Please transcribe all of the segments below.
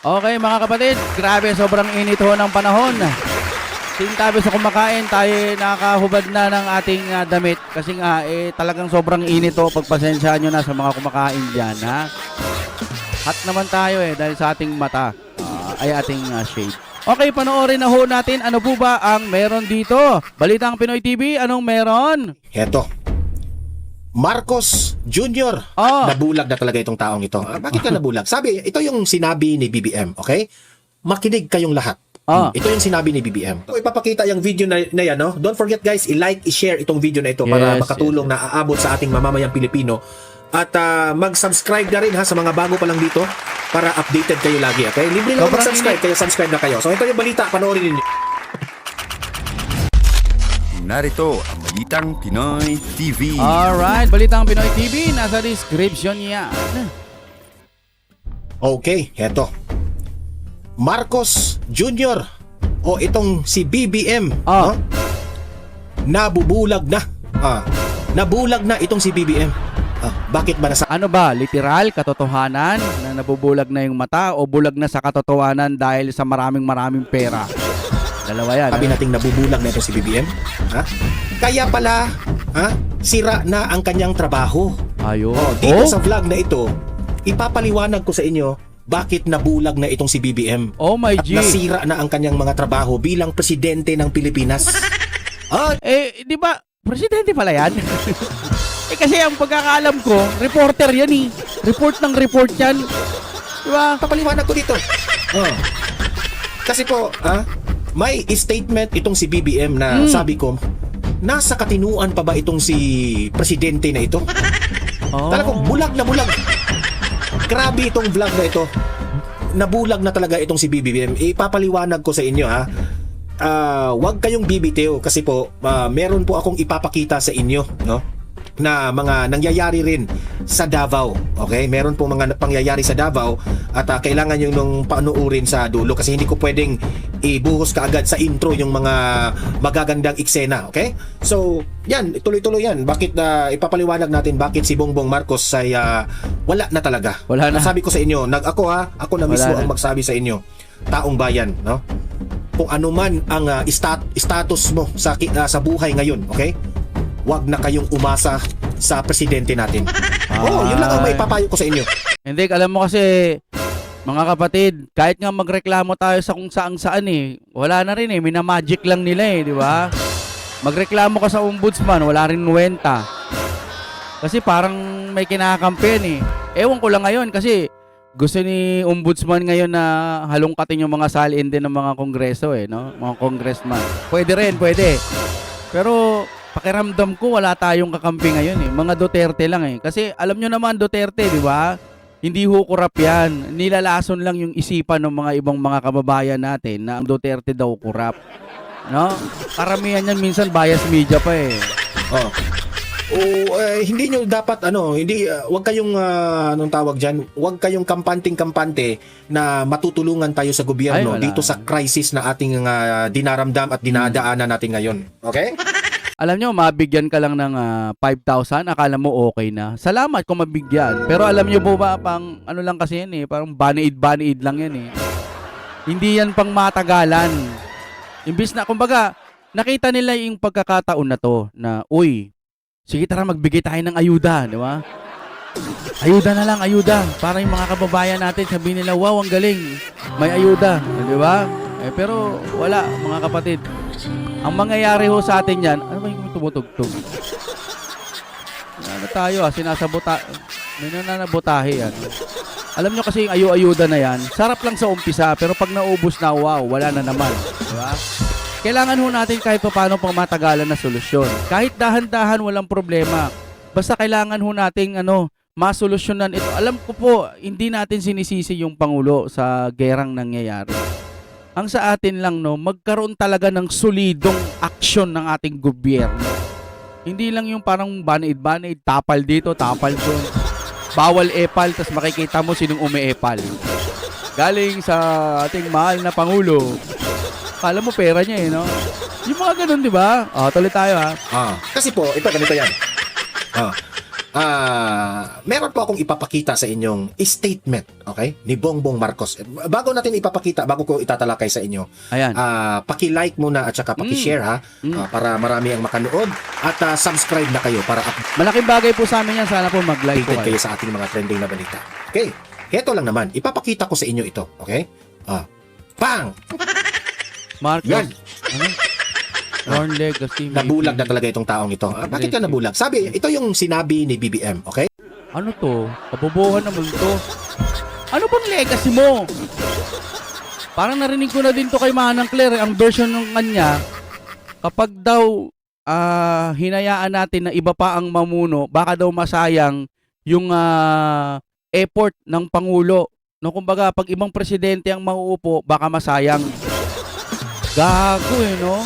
Okay mga kapatid, grabe sobrang init ho ng panahon. Sintabi sa kumakain, tayo nakakahubad na ng ating damit. Kasi nga, talagang sobrang init ho. Pagpasensyaan nyo na sa mga kumakain dyan, ha? Hot naman tayo dahil sa ating mata, ay ating shade. Okay, panoorin na ho natin ano po ba ang meron dito. Balitang Pinoy TV, anong meron? Heto. Marcos Jr. Nabulag na talaga itong taong ito. Bakit ka nabulag? Sabi, ito yung sinabi ni BBM, okay? Makinig kayong lahat. Ito yung sinabi ni BBM. So, ipapakita yung video na yan, no? Don't forget guys, i-like, i-share itong video na ito para makatulong na aabot sa ating mamamayang Pilipino. At mag-subscribe na rin ha sa mga bago pa lang dito para updated kayo lagi, okay? Libre lang mag-subscribe, kaya subscribe na kayo. So ito yung balita, panoorin niyo. Narito ang Balitang Pinoy TV. Alright, Balitang Pinoy TV, nasa description niya. Okay, heto. Marcos Jr. o itong si BBM, no? Nabubulag na. Nabulag na itong si BBM. Bakit ba nasa... Ano ba, literal, katotohanan na nabubulag na yung mata o bulag na sa katotohanan dahil sa maraming pera? Dalawa yan. Sabi nating nabubulag na ito si BBM. Kaya pala, sira na ang kanyang trabaho. Ayun. Dito sa vlog na ito, ipapaliwanag ko sa inyo bakit nabulag na itong si BBM. Oh my At G. nasira na ang kanyang mga trabaho bilang presidente ng Pilipinas. Di ba, presidente pala yan? Kasi ang pagkakaalam ko, reporter yan eh. Report ng report yan. Di ba? Papaliwanag ko dito. Kasi po, may statement itong si BBM na sabi ko, nasa katinuan pa ba itong si presidente na ito? Talagang bulag na bulag. Grabe itong vlog na ito. Nabulag na talaga itong si BBM. Ipapaliwanag ko sa inyo huwag kayong bibitiw kasi po meron po akong ipapakita sa inyo, no? Na mga nangyayari rin sa Davao. Okay? Meron po mga pangyayari sa Davao at kailangan yung nung panuurin sa dulo kasi hindi ko pwedeng ibuhos kaagad sa intro yung mga magagandang eksena. Okay? So, yan. Tuloy-tuloy yan. Bakit ipapaliwanag natin bakit si Bongbong Marcos ay wala na talaga. Wala na. Nasabi ko sa inyo, ako na mismo ang magsabi sa inyo. Taong bayan, no? Kung ano man ang status mo sa buhay ngayon, okay? Wag na kayong umasa sa presidente natin. Yun lang ang maipapayo ko sa inyo. Hindi, alam mo kasi, mga kapatid, kahit nga magreklamo tayo sa kung saan wala na rin minamagic lang nila di ba? Magreklamo ka sa ombudsman, wala rin nuwenta. Kasi parang may kinakampihan Ewan ko lang ngayon kasi gusto ni ombudsman ngayon na halongkatin yung mga salin din ng mga kongreso no? Mga congressman. Pwede rin, pwede. Pero pakiramdam ko wala tayong kakampi ngayon Mga Duterte lang Kasi alam nyo naman Duterte, di ba? Hindi ho kurap yan. Nilalason lang yung isipan ng mga ibang mga kababayan natin na ang Duterte daw kurap. No? Karamihan yan minsan bias media pa Hindi nyo dapat wag kayong anong tawag diyan, wag kayong kampante na matutulungan tayo sa gobyerno dito sa crisis na ating dinaramdam at dinadaanan natin ngayon. Okay? Alam nyo, mabigyan ka lang ng 5,000, akala mo okay na. Salamat kung mabigyan. Pero alam nyo po ba, pang ano lang kasi yan parang baniid lang yan Hindi yan pang matagalan. Imbis na, kumbaga, nakita nila yung pagkakataon na to, na, uy, sige tara magbigay tayo ng ayuda, di ba? Ayuda na lang, ayuda. Para yung mga kababayan natin, sabihin nila, wow, ang galing, may ayuda, di ba? Pero wala, mga kapatid. Ang mangyayari ho sa atin yan, ano ba yung tumutugtog? Ano tayo sinasabota, may nananabotahe yan. Alam nyo kasi yung ayuda na yan, sarap lang sa umpisa, pero pag naubos na, wow, wala na naman. Diba? Kailangan ho natin kahit paano pang matagalan na solusyon. Kahit dahan-dahan, walang problema. Basta kailangan ho nating masolusyonan ito. Alam ko po, hindi natin sinisisi yung Pangulo sa gerang nangyayari. Ang sa atin lang magkaroon talaga ng solidong aksyon ng ating gobyerno. Hindi lang yung parang banaid-banaid, tapal dito, tapal doon. Bawal epal, tas makikita mo sinong umeepal. Galing sa ating mahal na Pangulo. Kala mo pera niya no? Yung mga ganun, di ba? Tuloy tayo Kasi po, ito ganito yan. meron po akong ipapakita sa inyong statement, okay, ni Bongbong Marcos. Bago natin ipapakita, bago ko itatalakay sa inyo, Ayan. paki-like muna at saka paki-share ha, para marami ang makanood, at subscribe na kayo para Malaking bagay po sa amin yan. Sana po mag-like po updated kayo. kayo sa ating mga trending na balita. Okay, heto lang naman, ipapakita ko sa inyo ito, okay? Bang! Marcos. Yan. Ano? Born legacy. Nabulag na talaga itong taong ito. Bakit ka nabulag? Sabi, ito yung sinabi ni BBM, okay? Ano to? Kabobohan naman to. Ano bang legacy mo? Parang narinig ko na din to kay Manang Claire. Ang version ng kanya, kapag daw hinayaan natin na iba pa ang mamuno, baka daw masayang yung effort ng Pangulo. No, kumbaga, pag ibang presidente ang mauupo, baka masayang. Gago no?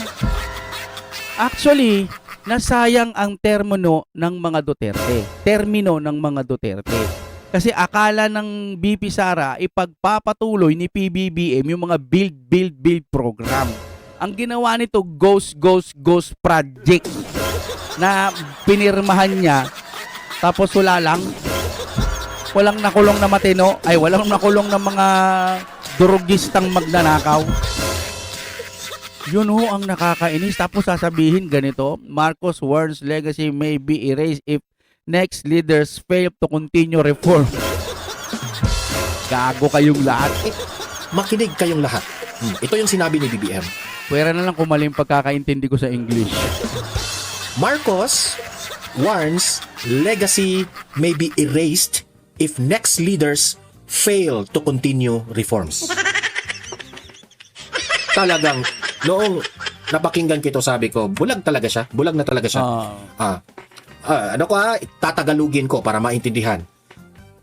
Actually, nasayang ang termino ng mga Duterte. Termino ng mga Duterte. Kasi akala ng BP Sara ipagpapatuloy ni PBBM yung mga build program. Ang ginawa nito, ghost project na pinirmahan niya. Tapos wala lang. Walang nakulong na matino. Ay, walang nakulong na mga durugistang magnanakaw. Yun ho ang nakakainis. Tapos sasabihin ganito, Marcos warns legacy may be erased if next leaders fail to continue reform. Gago kayong lahat. Makinig kayong lahat. Ito yung sinabi ni BBM. Pwera na lang kung mali yung pagkakaintindi ko sa English. Marcos warns legacy may be erased if next leaders fail to continue reforms. Talagang noong napakinggan kito, sabi ko, bulag talaga siya. Bulag na talaga siya. Tatagalugin ko para maintindihan.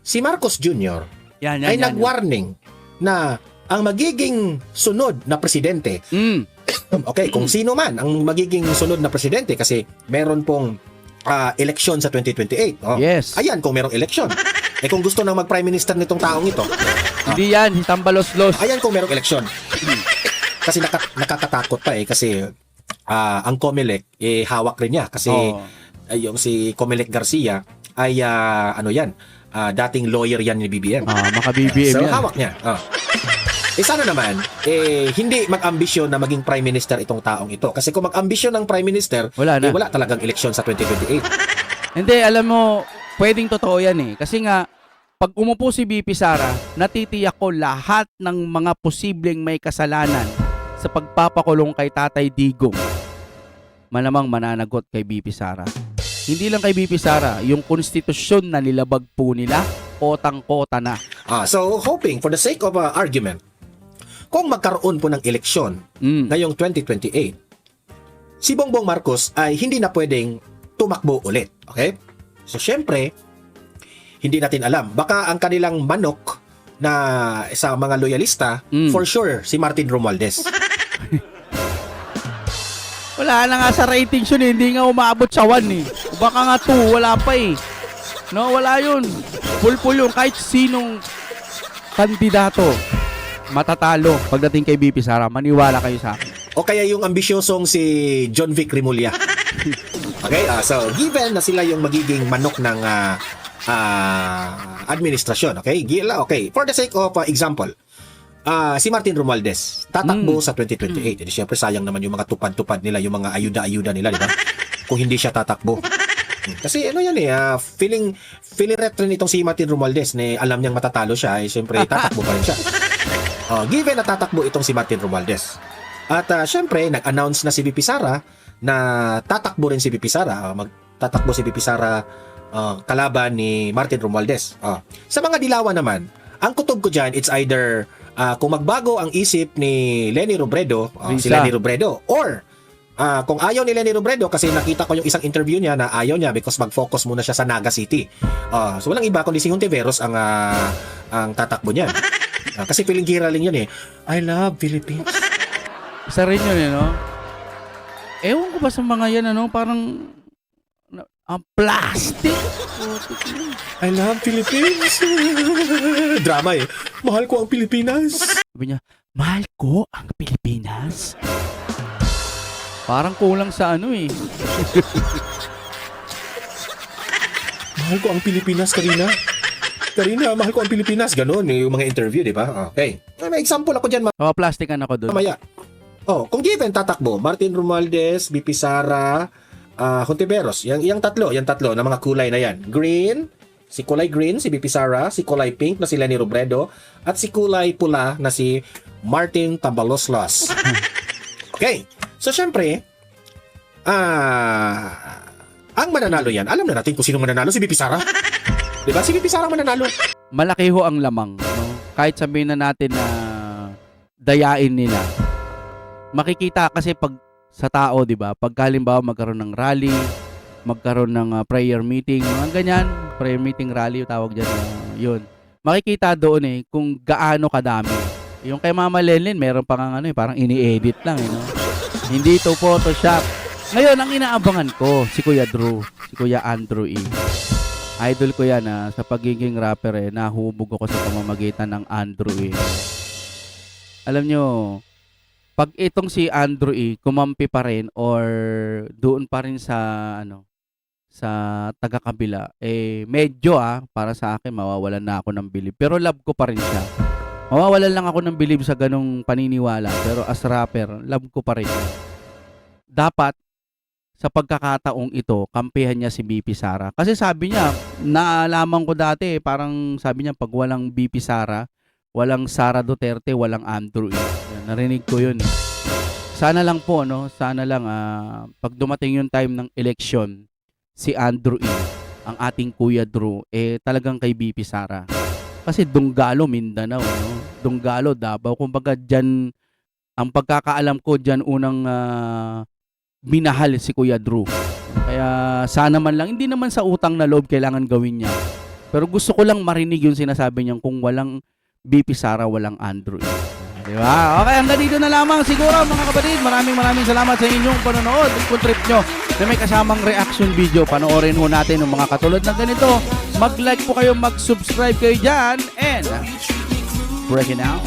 Si Marcos Jr. ay nag-warning na ang magiging sunod na presidente, okay, kung sino man ang magiging sunod na presidente, kasi meron pong eleksyon sa 2028. Yes. Ayan, kung merong eleksyon. Kung gusto nang mag-prime minister nitong taong ito, Hindi yan, tambalos-los. ayan kung merong eleksyon. Kasi nakakatakot pa kasi ang COMELEC hawak rin niya kasi yung si COMELEC Garcia ay dating lawyer yan ni BBM. Maka-BBM so yan. hawak niya. Sana naman hindi mag-ambisyon na maging prime minister itong taong ito, kasi kung mag-ambisyon ng prime minister, Wala na. wala talagang eleksyon sa 2028. Hindi, alam mo, pwedeng totoo yan Kasi nga, pag umupo si BP Sara, natitiyak ko lahat ng mga posibleng may kasalanan sa pagpapakulong kay Tatay Digong, malamang mananagot kay BP Sara. Hindi lang kay BP Sara, yung konstitusyon na nilabag po nila, kotang-kota na. So hoping for the sake of argument, kung magkaroon po ng eleksyon ngayong 2028, si Bongbong Marcos ay hindi na pwedeng tumakbo ulit. Okay? So syempre, hindi natin alam. Baka ang kanilang manok na sa mga loyalista, for sure, si Martin Romualdez. Wala na nga sa ratings yun hindi nga umaabot sa 1 Baka nga 2, wala pa No, wala yun. Full yun. Kahit sinong kandidato matatalo pagdating kay BP Sara, maniwala kayo sa akin. O kaya yung ambisyosong si John Vic Rimulya. Okay, so given na sila yung magiging manok ng administrasyon, okay? For the sake of example, si Martin Romualdez tatakbo sa 2028. Edi syempre sayang naman yung mga tupad-tupad nila, yung mga ayuda-ayuda nila, di ba? Kung hindi siya tatakbo. Kasi feeling ret rin itong si Martin Romualdez na alam niyang matatalo siya, syempre tatakbo pa rin siya. Given na tatakbo itong si Martin Romualdez. At syempre nag-announce na si BP Sara na tatakbo rin si BP Sara. Magtatakbo si BP Sara kalaban ni Martin Romualdez. Sa mga dilawan naman, ang kutob ko dyan, it's either kung magbago ang isip ni Leni Robredo, si Leni Robredo, or kung ayaw ni Leni Robredo, kasi nakita ko yung isang interview niya na ayaw niya because mag-focus muna siya sa Naga City. So walang iba kundi si Hontiveros ang tatakbo niya. Kasi feeling giraling yun I love Philippines. Isa rin yun no? Ewan ko ba sa mga yan parang ang plastic. I love Philippines. Drama Mahal ko ang Pilipinas. Sabi niya, mahal ko ang Pilipinas. Parang kulang sa Mahal mahal ko ang Pilipinas, Karina. Karina, mahal ko ang Pilipinas. Ganun, yung mga interview, di ba? Okay. May example ako dyan, Plastikan ako doon. mamaya. Kung given, tatakbo, Martin Romualdez, BP Sara, Hontiveros. Yung tatlo na mga kulay na yan. Green, si kulay green, si BP Sara, si kulay pink na si Leni Robredo, at si kulay pula na si Martin Tambaloslos. Okay. So, syempre, ang mananalo yan, alam na natin kung sino mananalo, si BP Sara. Diba? Si BP Sara mananalo. Malaki ho ang lamang, no? Kahit sabihin na natin na dayain nila. Makikita kasi pag sa tao, 'di ba? Pag halimbawa magkaroon ng rally, magkaroon ng prayer meeting, mga ganyan, prayer meeting rally tawag diyan, 'yun. Makikita doon kung gaano kadami. Yung kay Mama Lenlen, meron pa nga parang ini-edit lang, no? Hindi ito Photoshop. Ngayon, ang inaabangan ko, si Kuya Drew, si Kuya Andrew E. Idol ko yan sa pagiging rapper nahubog ako sa pamamagitan ng Andrew E. Alam nyo, pag itong si Andrew E. kumampi pa rin or doon pa rin sa sa taga-kabila, medyo para sa akin mawawalan na ako ng bilib. Pero love ko pa rin siya. Mawawalan lang ako ng bilib sa ganong paniniwala. Pero as rapper, love ko pa rin siya. Dapat sa pagkakataong ito, kampihan niya si BP Sara. Kasi sabi niya, naalaman ko dati, parang sabi niya, pag walang BP Sara, walang Sara Duterte, walang Andrew E. Yan, narinig ko yun. Sana lang po, sana lang, pag dumating yung time ng election, si Andrew E., ang ating Kuya Drew, talagang kay BP Sara. Kasi Dunggalo, Mindanao, Dunggalo, Davao. Kumbaga dyan, ang pagkakaalam ko dyan unang minahal si Kuya Drew. Kaya sana man lang, hindi naman sa utang na loob kailangan gawin niya. Pero gusto ko lang marinig yung sinasabi niya kung walang BP Sara, walang Andrew. Diba? Okay, hanggang dito na lamang siguro mga kapatid. Maraming salamat sa inyong panonood. Kung trip nyo na may kasamang reaction video, panoorin ho natin ng mga katulad na ganito. Mag-like po kayo, mag-subscribe kayo dyan. And breaking out.